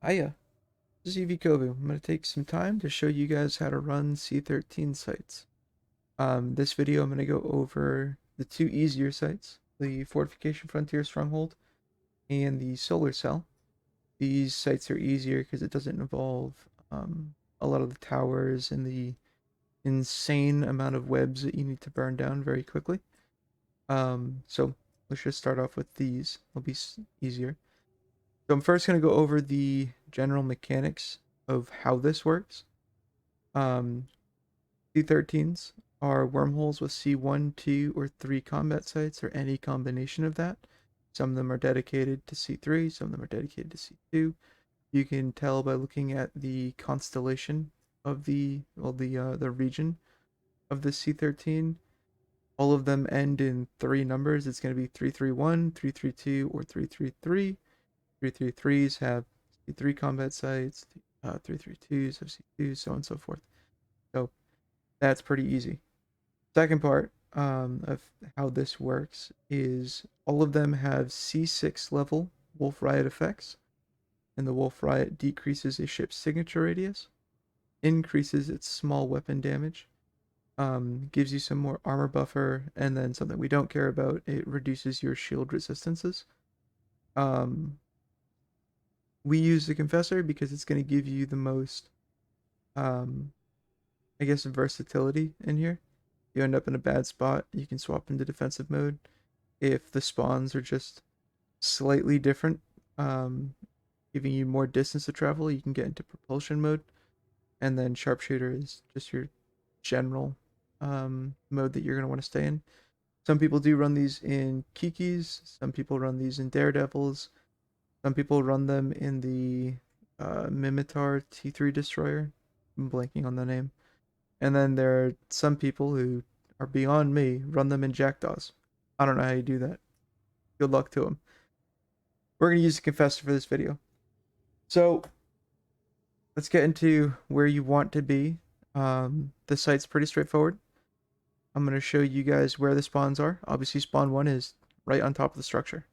Hiya, this is Kovu. I'm going to take some time to show you guys how to run C13 sites. This video I'm going to go over the two easier sites, the Fortification Frontier Stronghold and the Solar Cell. These sites are easier because it doesn't involve a lot of the towers and the insane amount of webs that you need to burn down very quickly. So let's just start off with these. They'll be easier. So I'm first going to go over the general mechanics of how this works. Um, C13s are wormholes with C1, 2, or 3 combat sites, or any combination of that. Some of them are dedicated to C3, some of them are dedicated to C2. You can tell by looking at the constellation of the region of the C13. All of them end in 3 numbers. It's going to be 331, 332, or 333. 333s have C3 combat sites, 332s have C2, so on and so forth. So that's pretty easy. Second part of how this works is all of them have C6 level Wolf Riot effects, and the Wolf Riot decreases a ship's signature radius, increases its small weapon damage, gives you some more armor buffer, and then something we don't care about, it reduces your shield resistances. Um, we use the Confessor because it's going to give you the most, um, I guess, versatility in here. You end up in a bad spot, you can swap into defensive mode. If the spawns are just slightly different, um, giving you more distance to travel, you can get into propulsion mode. And then sharpshooter is just your general mode that you're going to want to stay in. Some people do run these in Kikis, some people run these in Daredevils, some people run them in the Mimitar T3 Destroyer. I'm blanking on the name. And then there are some people who are beyond me, run them in Jackdaws. I don't know how you do that. Good luck to them. We're going to use the Confessor for this video. So let's get into where you want to be. The site's pretty straightforward. I'm going to show you guys where the spawns are. Obviously, spawn 1 is right on top of the structure.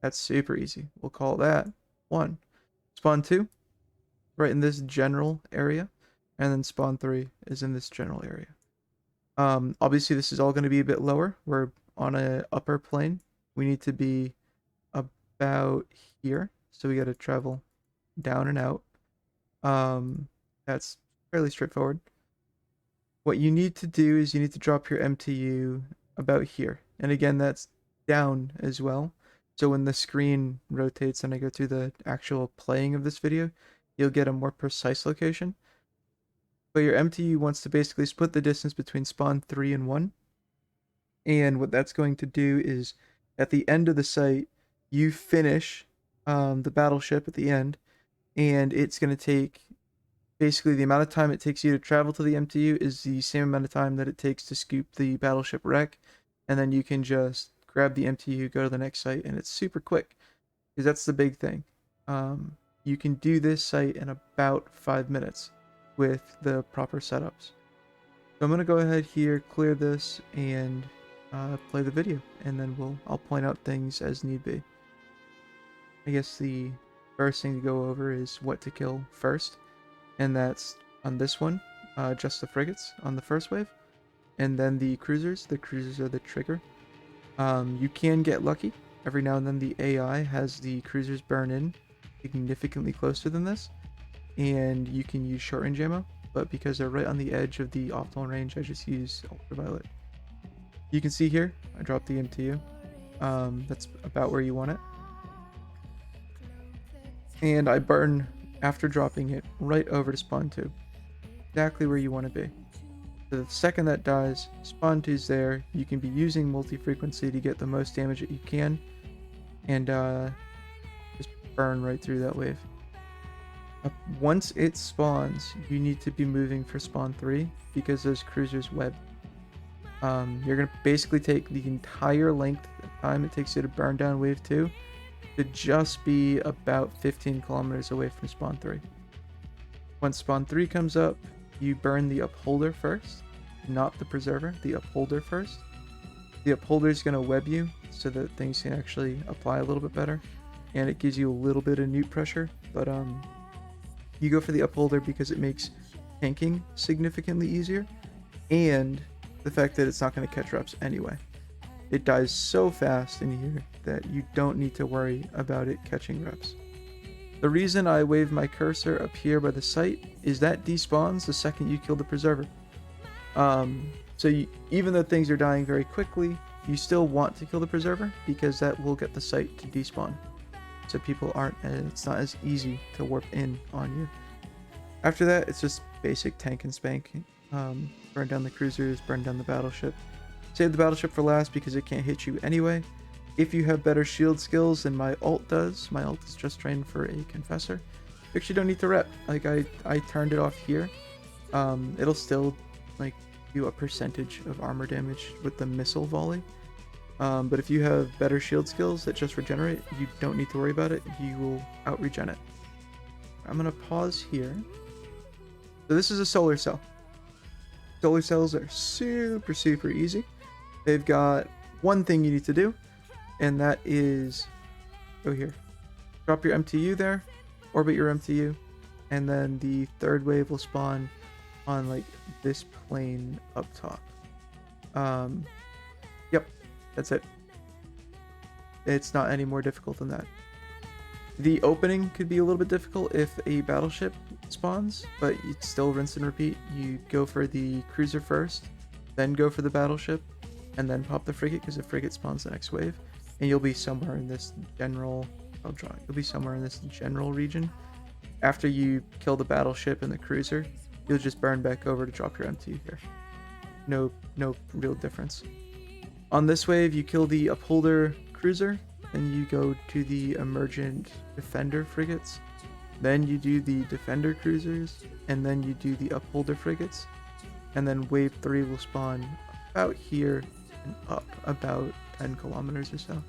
That's super easy. We'll call that 1. Spawn 2, right in this general area. And then spawn 3 is in this general area. Obviously, this is all going to be a bit lower. We're on a upper plane. We need to be about here. So we got to travel down and out. That's fairly straightforward. What you need to do is you need to drop your MTU about here. And again, that's down as well. So when the screen rotates and I go through the actual playing of this video, you'll get a more precise location. But your MTU wants to basically split the distance between spawn 3 and 1. And what that's going to do is at the end of the site, you finish the battleship at the end, and it's going to take basically the amount of time it takes you to travel to the MTU is the same amount of time that it takes to scoop the battleship wreck, and then you can just grab the MTU, go to the next site, and it's super quick because that's the big thing. You can do this site in about 5 minutes with the proper setups. So I'm gonna go ahead here, clear this, and play the video, and then I'll point out things as need be. I guess the first thing to go over is what to kill first, and that's on this one, just the frigates on the first wave, and then the cruisers. The cruisers are the trigger. You can get lucky. Every now and then the AI has the cruisers burn in significantly closer than this, and you can use short range ammo, but because they're right on the edge of the optimal range, I just use ultraviolet. You can see here, I dropped the MTU. That's about where you want it. And I burn, after dropping it, right over to spawn 2. Exactly where you want to be. So the second that dies, spawn 2's there. You can be using multi-frequency to get the most damage that you can. And just burn right through that wave. Once it spawns, you need to be moving for spawn 3 because those cruisers web. You're going to basically take the entire length of time it takes you to burn down wave 2 to just be about 15 kilometers away from spawn 3. Once spawn 3 comes up, you burn the upholder first, not the preserver, the upholder first. The upholder is going to web you so that things can actually apply a little bit better, and it gives you a little bit of nuke pressure, but You go for the upholder because it makes tanking significantly easier, and the fact that it's not going to catch reps anyway. It dies so fast in here that you don't need to worry about it catching reps. The reason I wave my cursor up here by the site is that despawns the second you kill the preserver. Even though things are dying very quickly, you still want to kill the preserver because that will get the site to despawn. So it's not as easy to warp in on you. After that, it's just basic tank and spank. Burn down the cruisers, burn down the battleship. Save the battleship for last because it can't hit you anyway. If you have better shield skills than my ult does, my ult is just trained for a confessor. You actually don't need to rep. Like I turned it off here. It'll still like do a percentage of armor damage with the missile volley. But if you have better shield skills that just regenerate, you don't need to worry about it. You will out regen it. I'm gonna pause here. So this is a solar cell. Solar cells are super easy. They've got one thing you need to do, and that is go here. Drop your MTU there, orbit your MTU, and then the third wave will spawn on like this plane up top. Yep, that's it. It's not any more difficult than that. The opening could be a little bit difficult if a battleship spawns, but it's still rinse and repeat. You go for the cruiser first, then go for the battleship, and then pop the frigate because the frigate spawns the next wave, and you'll be somewhere in this general. You'll be somewhere in this general region. After you kill the battleship and the cruiser, you'll just burn back over to drop your MTU here. No real difference. On this wave, you kill the upholder cruiser, then you go to the emergent defender frigates, then you do the defender cruisers, and then you do the upholder frigates, and then wave 3 will spawn about here and up about 10 kilometers or so,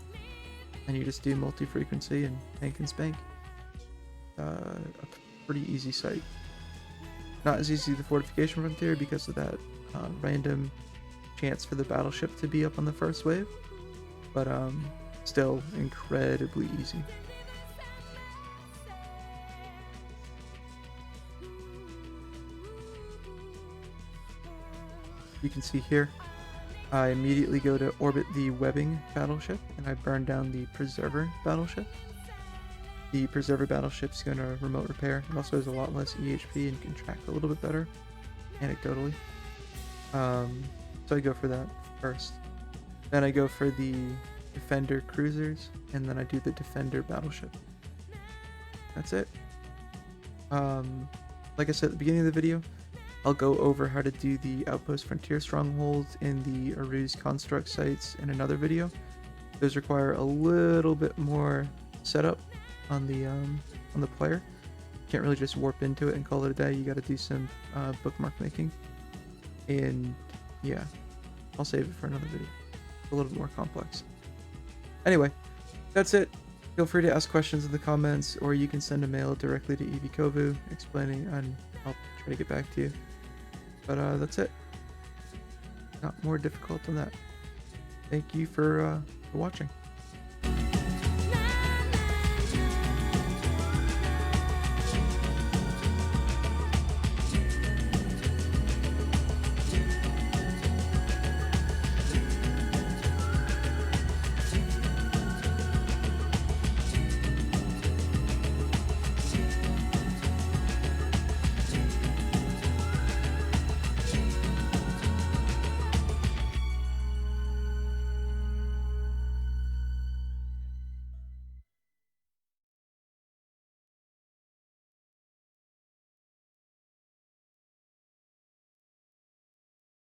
and you just do multi-frequency and tank and spank. A pretty easy site. Not as easy as the fortification frontier because of that random chance for the battleship to be up on the first wave, but still incredibly easy. You can see here, I immediately go to orbit the webbing battleship and I burn down the preserver battleship. The preserver battleship's going to remote repair. It also has a lot less EHP and can track a little bit better, anecdotally. So I go for that first. Then I go for the defender cruisers, and then I do the defender battleship. That's it. Like I said at the beginning of the video, I'll go over how to do the outpost frontier strongholds in the Aruz construct sites in another video. Those require a little bit more setup on the player. Can't really just warp into it and call it a day. You got to do some bookmark making, and yeah, I'll save it for another video. It's a little bit more complex. Anyway, that's it. Feel free to ask questions in the comments, or you can send a mail directly to EVKovu explaining, and I'll try to get back to you. But that's it. Not more difficult than that. Thank you for watching.